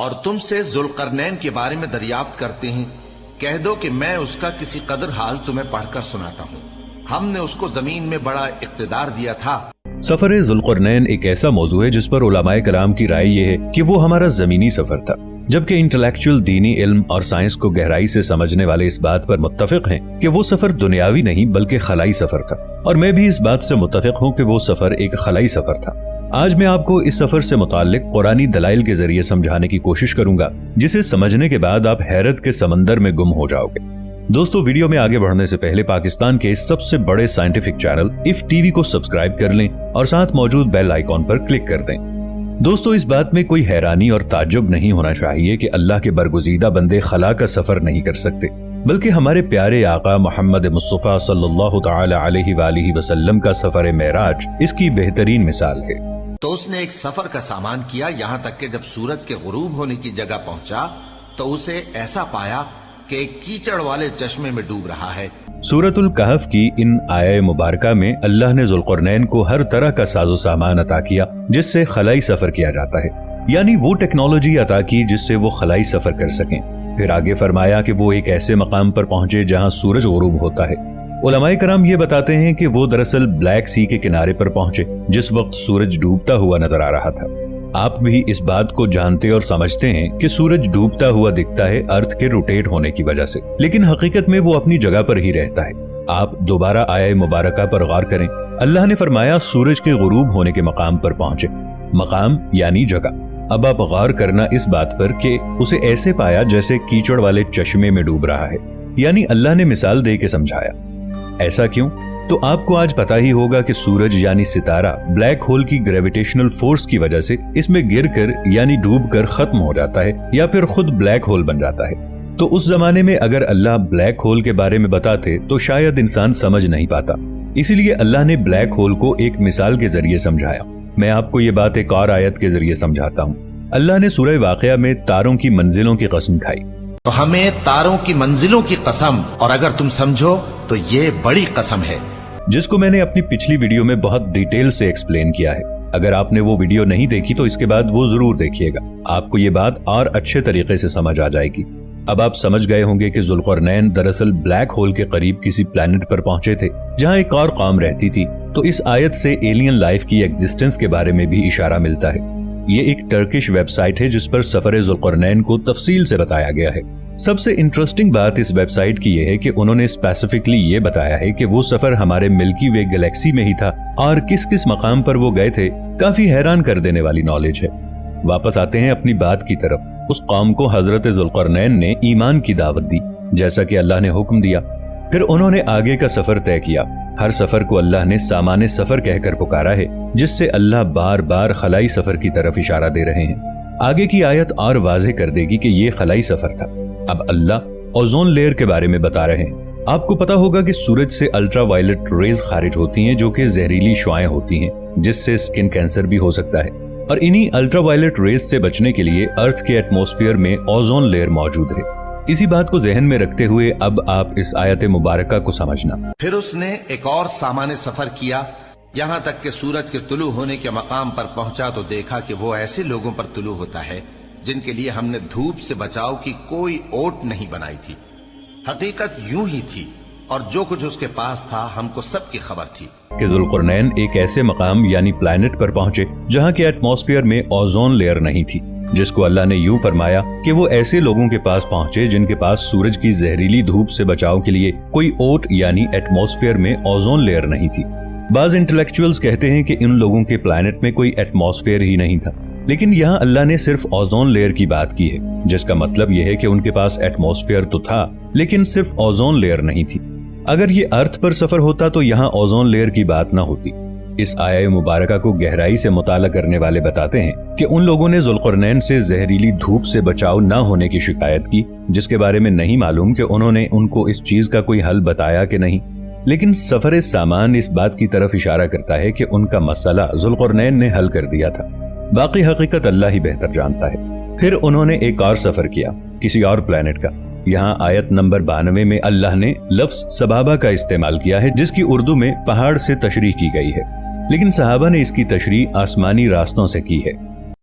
اور تم سے ذوالقرنین کے بارے میں دریافت کرتے ہیں، کہہ دو کہ میں اس کا کسی قدر حال تمہیں پڑھ کر سناتا ہوں۔ ہم نے اس کو زمین میں بڑا اقتدار دیا تھا۔ سفر ذوالقرنین ایک ایسا موضوع ہے جس پر علماء کرام کی رائے یہ ہے کہ وہ ہمارا زمینی سفر تھا، جبکہ انٹلیکچوئل دینی علم اور سائنس کو گہرائی سے سمجھنے والے اس بات پر متفق ہیں کہ وہ سفر دنیاوی نہیں بلکہ خلائی سفر تھا، اور میں بھی اس بات سے متفق ہوں کہ وہ سفر ایک خلائی سفر تھا۔ آج میں آپ کو اس سفر سے متعلق قرآنی دلائل کے ذریعے سمجھانے کی کوشش کروں گا، جسے سمجھنے کے بعد آپ حیرت کے سمندر میں گم ہو جاؤ گے۔ دوستو، ویڈیو میں آگے بڑھنے سے پہلے پاکستان کے سب سے بڑے scientific channel if T V کو سبسکرائب کر لیں اور ساتھ موجود بیل آئیکن پر کلک کر دیں۔ دوستو، اس بات میں کوئی حیرانی اور تعجب نہیں ہونا چاہیے کہ اللہ کے برگزیدہ بندے خلا کا سفر نہیں کر سکتے، بلکہ ہمارے پیارے آقا محمد مصطفیٰ صلی اللہ تعالی علیہ وآلہ وسلم کا سفر معراج اس کی بہترین مثال ہے۔ تو اس نے ایک سفر کا سامان کیا، یہاں تک کہ جب سورج کے غروب ہونے کی جگہ پہنچا تو اسے ایسا پایا کہ ایک کیچڑ والے چشمے میں ڈوب رہا ہے۔ سورۃ الکہف کی ان آیہ مبارکہ میں اللہ نے ذوالقرنین کو ہر طرح کا ساز و سامان عطا کیا جس سے خلائی سفر کیا جاتا ہے، یعنی وہ ٹیکنالوجی عطا کی جس سے وہ خلائی سفر کر سکیں۔ پھر آگے فرمایا کہ وہ ایک ایسے مقام پر پہنچے جہاں سورج غروب ہوتا ہے۔ علماء کرام یہ بتاتے ہیں کہ وہ دراصل بلیک سی کے کنارے پر پہنچے جس وقت سورج ڈوبتا ہوا نظر آ رہا تھا۔ آپ بھی اس بات کو جانتے اور سمجھتے ہیں کہ سورج ڈوبتا ہوا دکھتا ہے ارتھ کے روٹیٹ ہونے کی وجہ سے، لیکن حقیقت میں وہ اپنی جگہ پر ہی رہتا ہے۔ آپ دوبارہ آیہ مبارکہ پر غور کریں۔ اللہ نے فرمایا سورج کے غروب ہونے کے مقام پر پہنچے، مقام یعنی جگہ۔ اب آپ غور کرنا اس بات پر کہ اسے ایسے پایا جیسے کیچڑ والے چشمے میں ڈوب رہا ہے، یعنی اللہ نے مثال دے کے سمجھایا۔ ایسا کیوں؟ تو آپ کو آج پتا ہی ہوگا کہ سورج یعنی ستارہ بلیک ہول کی گریویٹیشنل فورس کی وجہ سے اس میں گر کر یعنی ڈوب کر ختم ہو جاتا ہے یا پھر خود بلیک ہول بن جاتا ہے۔ تو اس زمانے میں اگر اللہ بلیک ہول کے بارے میں بتاتے تو شاید انسان سمجھ نہیں پاتا، اسی لیے اللہ نے بلیک ہول کو ایک مثال کے ذریعے سمجھایا۔ میں آپ کو یہ بات ایک اور آیت کے ذریعے سمجھاتا ہوں۔ اللہ نے سورہ واقعہ میں تاروں کی منزلوں کی قسم کھائی، تو ہمیں تاروں کی منزلوں کی قسم، اور اگر تم سمجھو تو یہ بڑی قسم ہے، جس کو میں نے اپنی پچھلی ویڈیو میں بہت ڈیٹیل سے ایکسپلین کیا ہے۔ اگر آپ نے وہ ویڈیو نہیں دیکھی تو اس کے بعد وہ ضرور دیکھیے گا، آپ کو یہ بات اور اچھے طریقے سے سمجھ آ جائے گی۔ اب آپ سمجھ گئے ہوں گے کہ ذوالقرنین دراصل بلیک ہول کے قریب کسی پلانٹ پر پہنچے تھے جہاں ایک اور قوم رہتی تھی، تو اس آیت سے ایلین لائف کی ایگزسٹنس کے بارے میں بھی اشارہ ملتا ہے۔ یہ ایک ٹرکش ویب سائٹ ہے جس پر سفر ذوالقرنین کو تفصیل سے بتایا گیا ہے۔ سب سے انٹرسٹنگ بات اس ویب سائٹ کی یہ ہے کہ انہوں نے اسپیسیفکلی یہ بتایا ہے کہ وہ سفر ہمارے ملکی وے گلیکسی میں ہی تھا اور کس کس مقام پر وہ گئے تھے۔ کافی حیران کر دینے والی نالج ہے۔ واپس آتے ہیں اپنی بات کی طرف۔ اس قوم کو حضرت ذوالقرنین نے ایمان کی دعوت دی جیسا کہ اللہ نے حکم دیا، پھر انہوں نے آگے کا سفر طے کیا۔ ہر سفر کو اللہ نے سامان سفر کہہ کر پکارا ہے، جس سے اللہ بار بار خلائی سفر کی طرف اشارہ دے رہے ہیں۔ آگے کی آیت اور واضح کر دے گی کہ یہ خلائی سفر تھا۔ اب اللہ اوزون لیئر کے بارے میں بتا رہے ہیں۔ آپ کو پتا ہوگا کہ سورج سے الٹرا وائلٹ ریز خارج ہوتی ہیں جو کہ زہریلی شعاعیں ہوتی ہیں جس سے سکن کینسر بھی ہو سکتا ہے، اور انہی الٹرا وائلٹ ریز سے بچنے کے لیے ارتھ کے ایٹماسفیئر میں اوزون لیئر موجود ہے۔ اسی بات کو ذہن میں رکھتے ہوئے اب آپ اس آیت مبارکہ کو سمجھنا۔ پھر اس نے ایک اور سامان سفر کیا، یہاں تک کہ سورج کے طلوع ہونے کے مقام پر پہنچا تو دیکھا کہ وہ ایسے لوگوں پر طلوع ہوتا ہے جن کے لیے ہم نے دھوپ سے بچاؤ کی کوئی اوٹ نہیں بنائی تھی۔ حقیقت یوں ہی تھی، اور جو کچھ اس کے پاس تھا ہم کو سب کی خبر تھی کہ ذوالقرنین ایک ایسے مقام یعنی پلانٹ پر پہنچے جہاں کے ایٹماسفیئر میں اوزون لیئر نہیں تھی، جس کو اللہ نے یوں فرمایا کہ وہ ایسے لوگوں کے پاس پہنچے جن کے پاس سورج کی زہریلی دھوپ سے بچاؤ کے لیے کوئی اوٹ یعنی ایٹماسفیئر میں اوزون لیئر نہیں تھی۔ بعض انٹلیکچوئلز کہتے ہیں کہ ان لوگوں کے پلانٹ میں کوئی ایٹماسفیئر ہی نہیں تھا، لیکن یہاں اللہ نے صرف اوزون لیئر کی بات کی ہے، جس کا مطلب یہ ہے کہ ان کے پاس ایٹماسفیئر تو تھا لیکن صرف اوزون لیئر نہیں تھی۔ اگر یہ ارتھ پر سفر ہوتا تو یہاں اوزون لیئر کی بات نہ ہوتی۔ اس آیہ مبارکہ کو گہرائی سے مطالعہ کرنے والے بتاتے ہیں کہ ان لوگوں نے ذوالقرنین سے زہریلی دھوپ سے بچاؤ نہ ہونے کی شکایت کی، جس کے بارے میں نہیں معلوم کہ انہوں نے ان کو اس چیز کا کوئی حل بتایا کہ نہیں، لیکن سفر سامان اس بات کی طرف اشارہ کرتا ہے کہ ان کا مسئلہ ذوالقرنین نے حل کر دیا تھا۔ باقی حقیقت اللہ ہی بہتر جانتا ہے۔ پھر انہوں نے ایک اور سفر کیا کسی اور پلانٹ کا۔ یہاں آیت نمبر 92 میں اللہ نے لفظ سبابہ کا استعمال کیا ہے، جس کی اردو میں پہاڑ سے تشریح کی گئی ہے، لیکن صحابہ نے اس کی تشریح آسمانی راستوں سے کی ہے۔